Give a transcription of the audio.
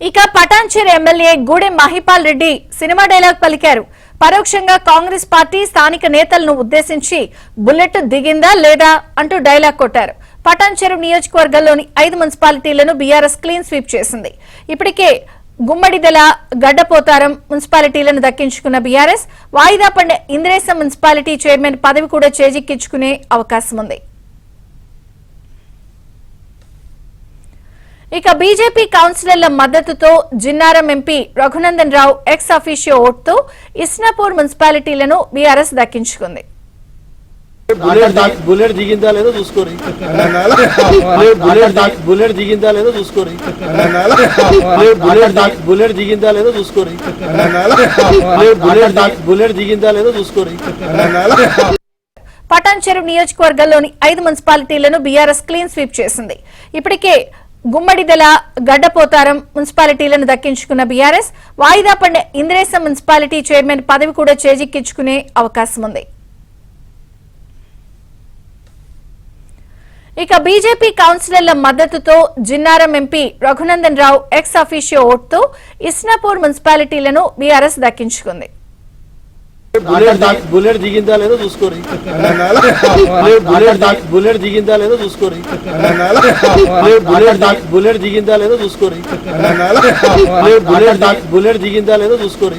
ఇక Patancheru MLA Gudem Mahipal Reddy cinema dialogue పలికారు. పరోక్షంగా కాంగ్రెస్ పార్టీ స్థానిక నేతలను ఉద్దేశించి బుల్లెట్ దిగిందా లేదా అంటూ డైలాగ్ కొట్టారు. పటాన్చెరు నియోజకవర్గంలోని 5 మున్సిపాలిటీలను బీఆర్ఎస్ క్లీన్ స్వీప్ చేసింది. ఇప్పటికే గుమ్మడిదల, గడ్డపోతారం మున్సిపాలిటీలను దక్కించుకున్న బీఆర్ఎస్ వాయిదా పడిన ఇంద్రేశం మున్సిపాలిటీ చైర్మన్ పదవి కూడా చేజిక్కించుకునే అవకాశం ఉంది. ఇక బీజేపీ కౌన్సిలర్ల మద్దతుతో Jinnaram MP Raghunandan Rao ex officio ఓటుతో ఇస్నాపూర్ మున్సిపాలిటీలను బీఆర్ఎస్ దక్కించుకుంది. బుల్లెట్ దిగిందా లేదో చూసుకోరు. బుల్లెట్ దిగిందా లేదో చూసుకోరు. బుల్లెట్ దిగిందా లేదో చూసుకోరు. బుల్లెట్ దిగిందా లేదో చూసుకోరు. పటాన్చెరు నియోజకవర్గంలోని 5 మున్సిపాలిటీలను బీఆర్ఎస్ క్లీన్ స్వీప్ చేసింది. ఇప్పటికే గుమ్మడిదల, గడ్డపోతారం మున్సిపాలిటీలను దక్కించుకున్న బీఆర్ఎస్ వాయిదా పడిన ఇంద్రేశం మున్సిపాలిటీ చైర్మన్ పదవి కూడా చేజిక్కించుకునే అవకాశం ఉంది. ఇక బీజేపీ కౌన్సిలర్ల మద్దతుతో Jinnaram MP Raghunandan Rao ex officio ఓటుతో ఇస్నాపూర్ మున్సిపాలిటీలను బీఆర్ఎస్ దక్కించుకుంది. బుల్లెట్ దిగిందా లేదో చూసుకోరు. బుల్లెట్ దిగిందా లేదో చూసుకోరు. బుల్లెట్ దిగిందా లేదో చూసుకోరు. బుల్లెట్ దిగిందా లేదో చూసుకోరు.